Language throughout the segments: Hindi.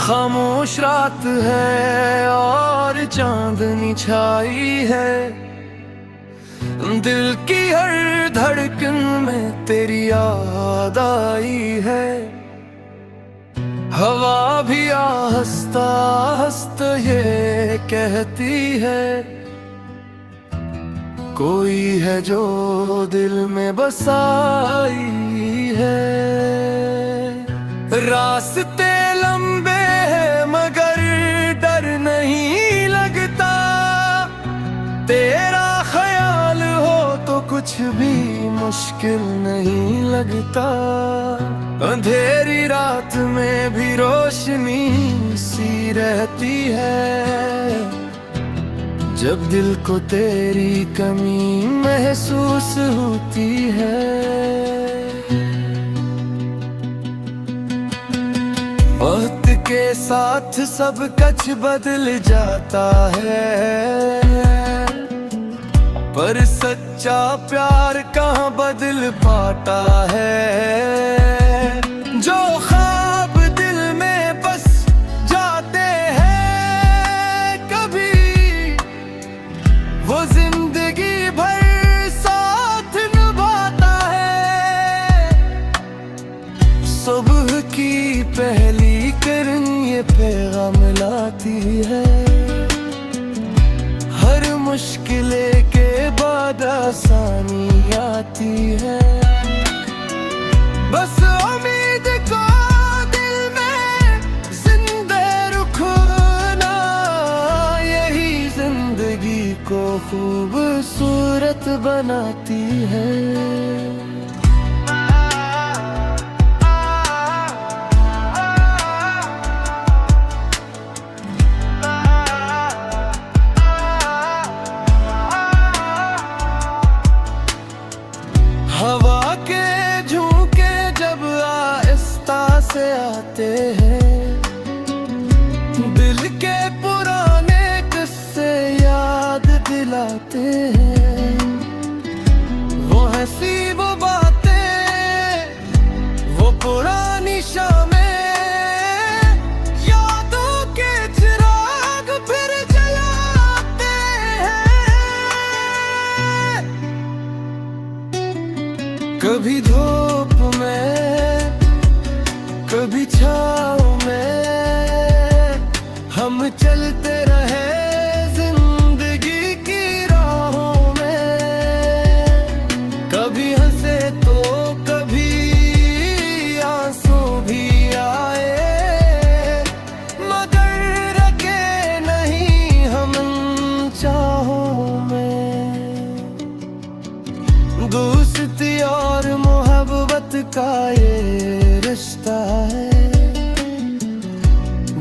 खामोश रात है और चांदनी छाई है। दिल की हर धड़कन में तेरी याद आई है। हवा भी आहिस्ता आहिस्ता ये कहती है, कोई है जो दिल में बसाई है। रास्ते लंबे हैं मगर डर नहीं लगता। तेरा ख्याल हो तो कुछ भी मुश्किल नहीं लगता। अंधेरी रात में भी रोशनी सी रहती है, जब दिल को तेरी कमी महसूस होती है। वक्त के साथ सब कुछ बदल जाता है, पर सच्चा प्यार कहाँ बदल पाता है। जो ख्वाब दिल में बस जाते हैं कभी, वो जिंदगी भर साथ निभाता है। सुबह की पहली किरण ये पैगाम लाती है, हर मुश्किलें के बाद आसानी आती है। बस उम्मीद को दिल में जिंदा रखना, यही जिंदगी को खूबसूरत बनाती है। हवा के झोंके जब आहिस्ता से आते हैं, दिल के पुराने किस्से याद दिलाते हैं। वो हंसी वो बातें वो पुरानी शामें, यादों के चिराग फिर जलाते हैं। कभी धूप में कभी छाँव में हम चलते रहे जिंदगी की राहों में। कभी हंसे तो कभी आंसू भी आए, मगर रखे नहीं हम इन चाहों में। दोस्ती और मोहब्बत का ये रिश्ता है,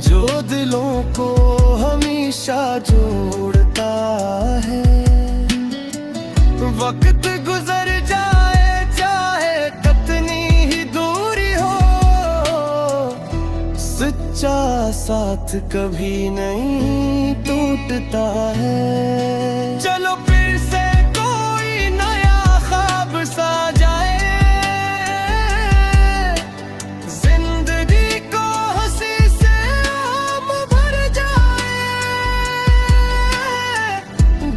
जो दिलों को हमेशा जोड़ता है। वक्त गुजर जाए चाहे कितनी ही दूरी हो, सच्चा साथ कभी नहीं टूटता है। चलो फिर से कोई नया ख्वाब सा जाए, जिंदगी को हंसी से आम भर जाए।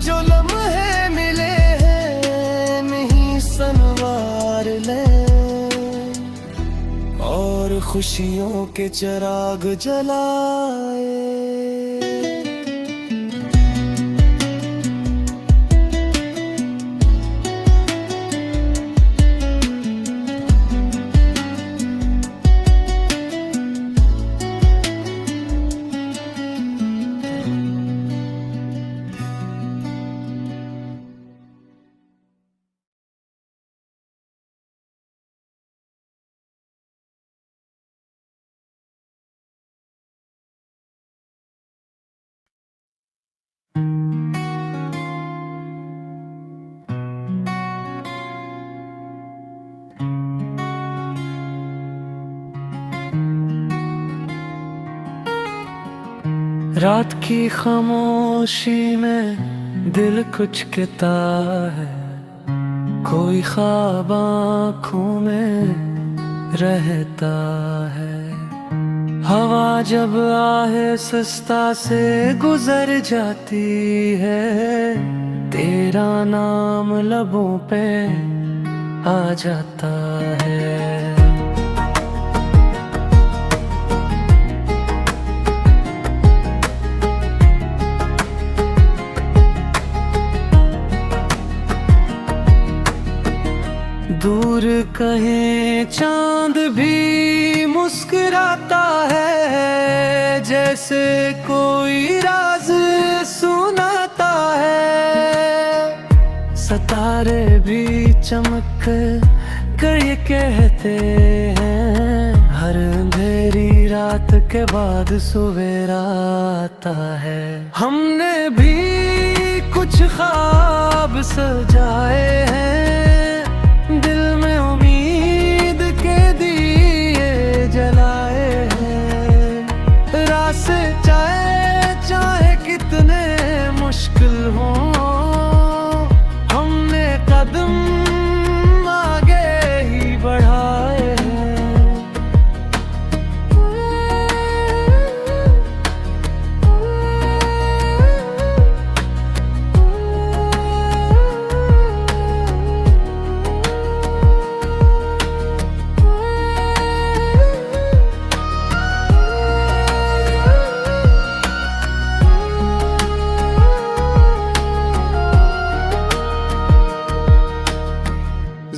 जो लम्हे मिले हैं नहीं संवार ले, और खुशियों के चिराग जलाए। रात की खामोशी में दिल कुछ कहता है, कोई ख्वाब आँखों में रहता है। हवा जब आहे सस्ता से गुजर जाती है, तेरा नाम लबों पे आ जाता है। दूर कहीं चांद भी मुस्कुराता है, जैसे कोई राज सुनाता है। सितारे भी चमक कर ये कहते हैं, हर अंधेरी रात के बाद सवेरा आता है। हमने भी कुछ ख्वाब सजाए हैं, दिल में उम्मीद के दिए जलाए हैं। रास्ते चाहे कितने मुश्किल हों, हमने कदम आगे ही बढ़ाए हैं।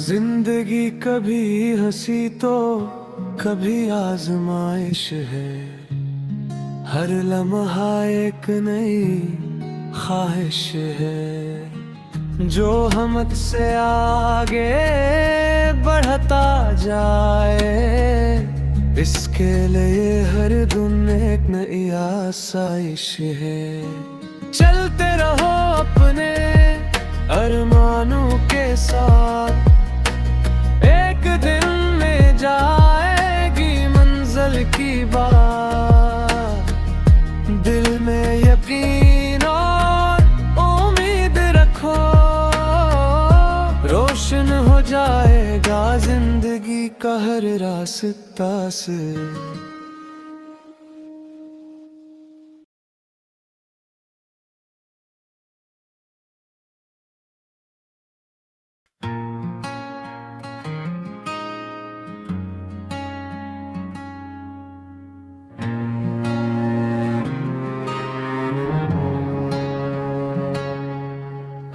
जिंदगी कभी हंसी तो कभी आजमाइश है, हर लम्हा एक नई ख्वाहिश है। जो हमत से आगे बढ़ता जाए, इसके लिए हर दिन एक नई आसाइश है। चलते रहो अपने अरमानों के साथ, एक दिन में जाएगी मंजिल की बात। दिल में यकीन और उम्मीद रखो, रोशन हो जाएगा जिंदगी का हर रास्ता से।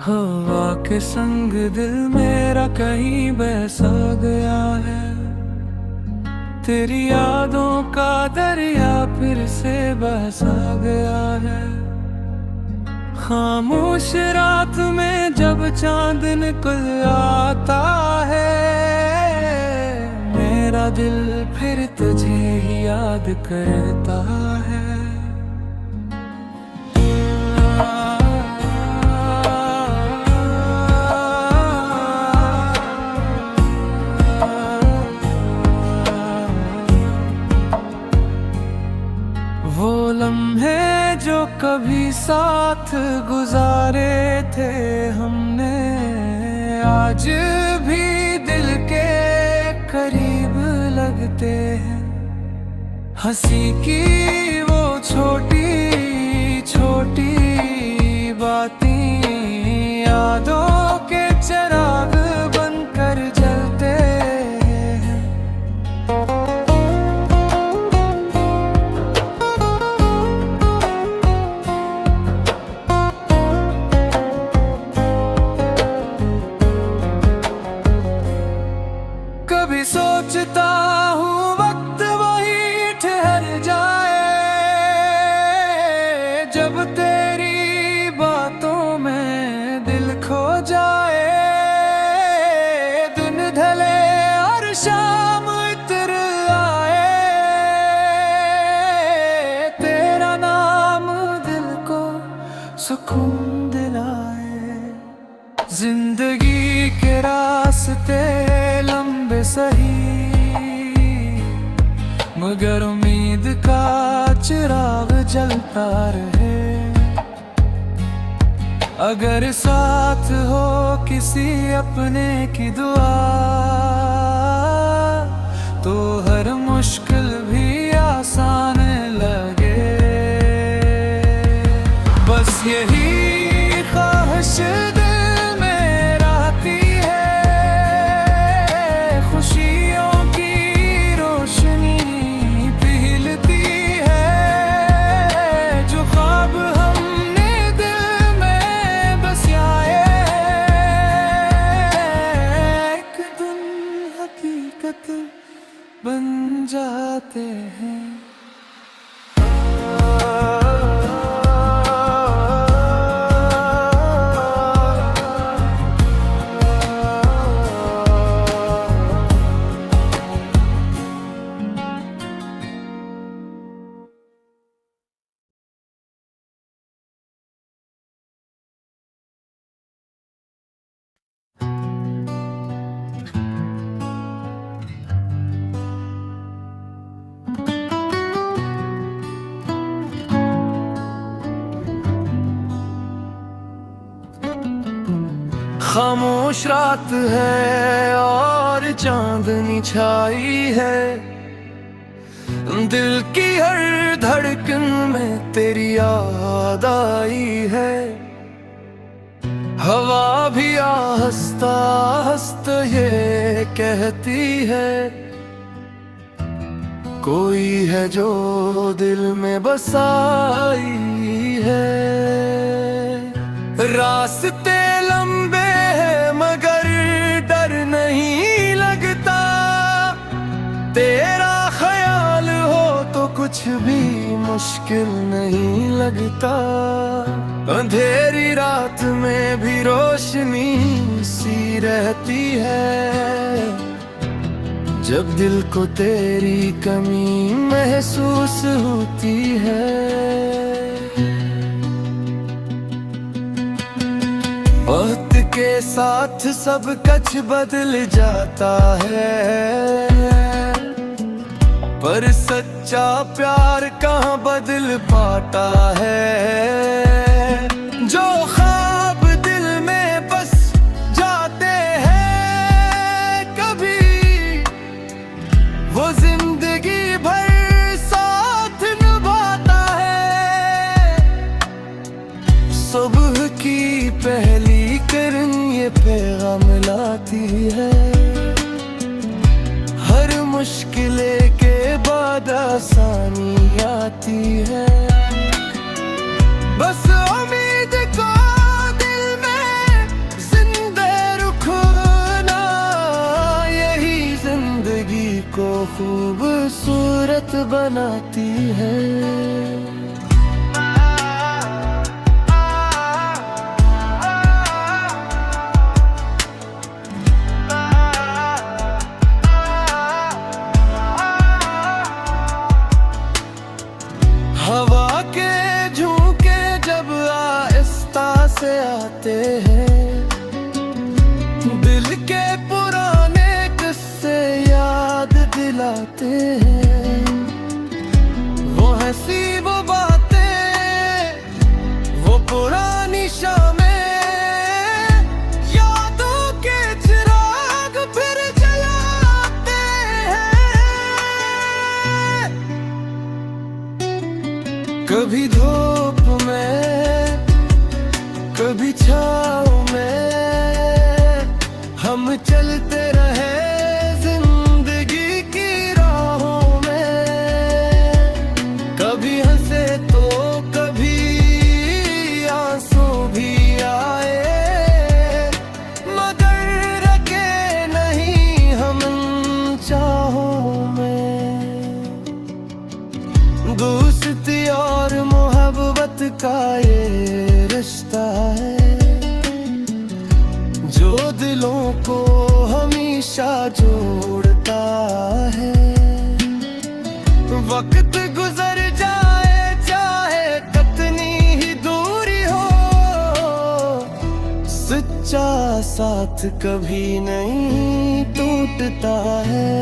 हवा के संग दिल मेरा कहीं बहसा गया है, तेरी यादों का दरिया फिर से बहसा गया है। खामोश रात में जब चांद निकल आता है, मेरा दिल फिर तुझे ही याद करता है। वो लम्हे जो कभी साथ गुजारे थे हमने, आज भी दिल के करीब लगते हैं। हंसी की वो छोटी छोटी बातें यादों के चिराग बनकर जलते हैं। कभी सोचता हूँ वक्त वही ठहर जाए, जब तेरी बातों में दिल खो जाए। दिन ढले और शाम इतर आए, तेरा नाम दिल को सुकून दिलाए। जिंदगी के रास्ते लंबे सही, मगर उम्मीद का चिराग जलता रहे। अगर साथ हो किसी अपने की दुआ, तो हर मुश्किल भी आसान खामोश रात है और चांदनी छाई है, दिल की हर धड़कन में तेरी याद आई है। हवा भी आहिस्ता आहिस्ता ये कहती है, कोई है जो दिल में बसाई है। रास्ते लंबे हैं मगर डर नहीं लगता, तेरा ख्याल हो तो कुछ भी मुश्किल नहीं लगता। अंधेरी रात में भी रोशनी सी रहती है, जब दिल को तेरी कमी महसूस होती है। वक्त के साथ सब कुछ बदल जाता है, पर सच्चा प्यार कहाँ बदल पाता है। जो ख्वाब दिल में बस जाते हैं कभी, वो जिंदगी भर साथ निभाता है। सुबह की पहली किरण ये पैगाम लाती है, हर मुश्किले के बाद आसानी आती है। बस उम्मीद को दिल में जिंदा रखना, यही जिंदगी को खूबसूरत बनाती है। हवा के झोंके जब आहिस्ता से आते हैं, दिल के पुराने किस्से याद दिलाते हैं। वो हंसी वो बातें वो पुरानी शामें, यादों के चिराग फिर जलाते हैं। कभी धूप में कभी छाँव में हम चलते रहे जिंदगी की राहों में। कभी हंसे तो कभी आंसू भी आए, मगर रखे नहीं हम इन चाहों में। दोस्ती और मोहब्बत का ये रिश्ता है, जो दिलों को हमेशा जोड़ता है। वक्त गुजर जाए चाहे कितनी ही दूरी हो, सच्चा साथ कभी नहीं टूटता है।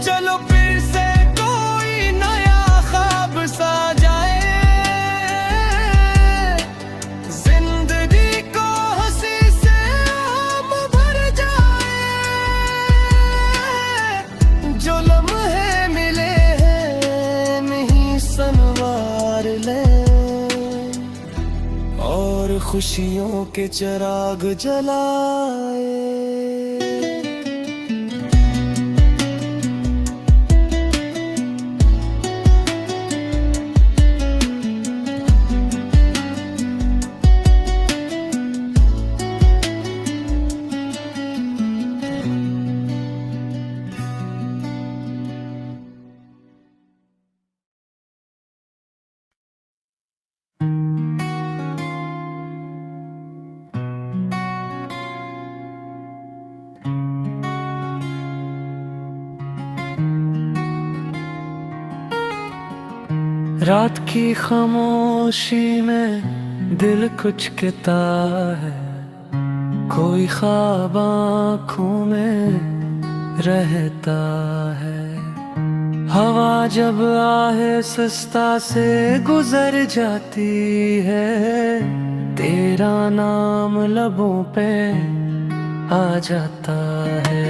चलो फिर से कोई नया ख्वाब सा जाए, जिंदगी को हंसी से हम भर जाए। जो लम्हे मिले हैं नहीं संवार ले, और खुशियों के चिराग जलाए। रात की खामोशी में दिल कुछ कहता है, कोई ख्वाब आँखों में रहता है। हवा जब आहिस्ता से गुजर जाती है, तेरा नाम लबों पे आ जाता है।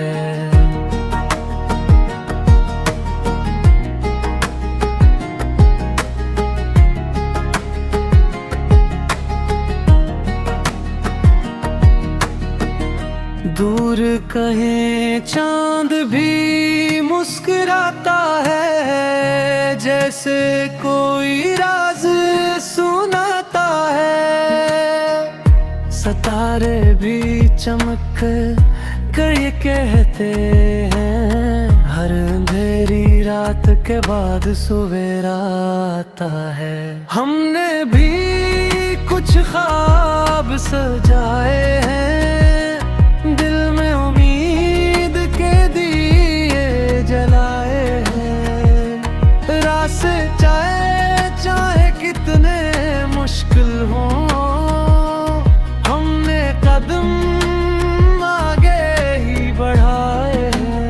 दूर कहीं चांद भी मुस्कुराता है, जैसे कोई राज सुनाता है। सितारे भी चमक कर ये कहते हैं, हर अंधेरी रात के बाद सवेरा आता है। हमने भी कुछ ख्वाब सजाए हैं, दिल में उम्मीद के दिए जलाए हैं। रास्ते चाहे कितने मुश्किल हों, हमने कदम आगे ही बढ़ाए हैं।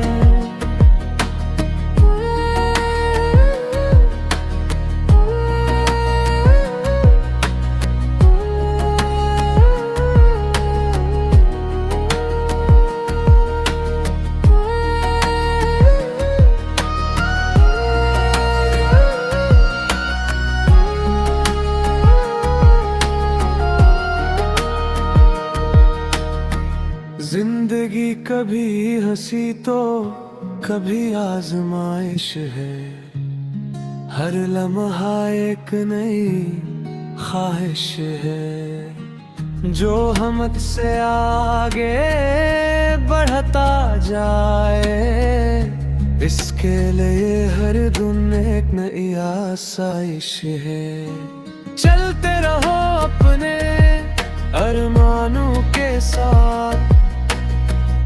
जिंदगी कभी हंसी तो कभी आजमाइश है, हर लम्हा एक नई ख्वाहिश है। जो हमसे आगे बढ़ता जाए, इसके लिए हर दिन एक नई आसाइश है। चलते रहो अपने अरमानों के साथ,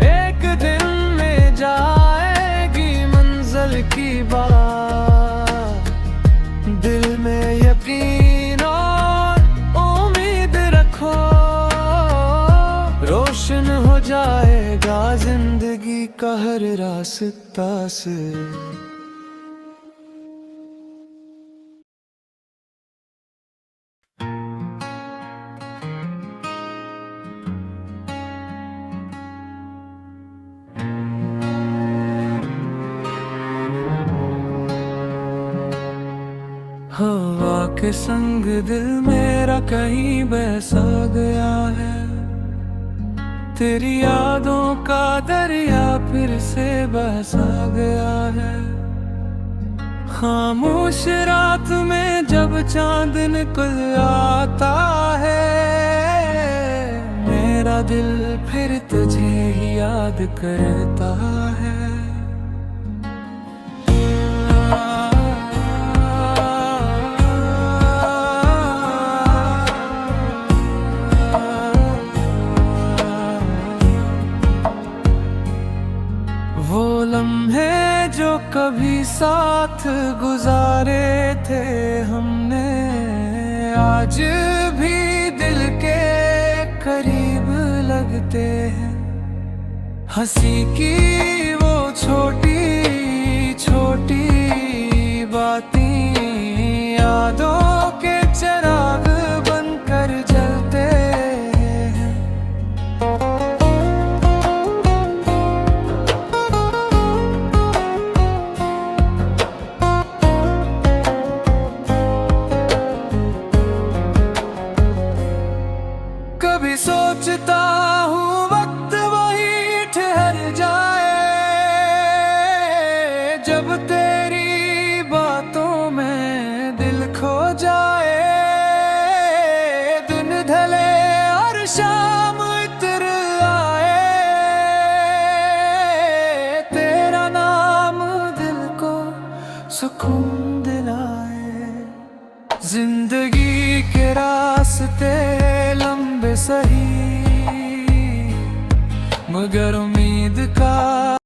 एक दिन में जाएगी मंजिल की बात। दिल में यकीन और उम्मीद रखो, रोशन हो जाएगा जिंदगी का हर रास्ता से। हवा के संग दिल मेरा कहीं बहसा गया है, तेरी यादों का दरिया फिर से बहसा गया है। खामोश रात में जब चांद निकल आता है, मेरा दिल फिर तुझे ही याद करता है। वो लम्हे जो कभी साथ गुजारे थे हमने, आज भी दिल के करीब लगते हैं। हंसी की वो छोटी छोटी बातें यादों के चिराग बनकर जलते हैं। कभी सोचता हूँ वक्त वही ठहर जाए, जब तेरी बातों में दिल खो जाए। दिन ढले और शाम इतर आए, तेरा नाम दिल को सुकून दिलाए। जिंदगी के रास्ते लंबे सही, मगर उम्मीद का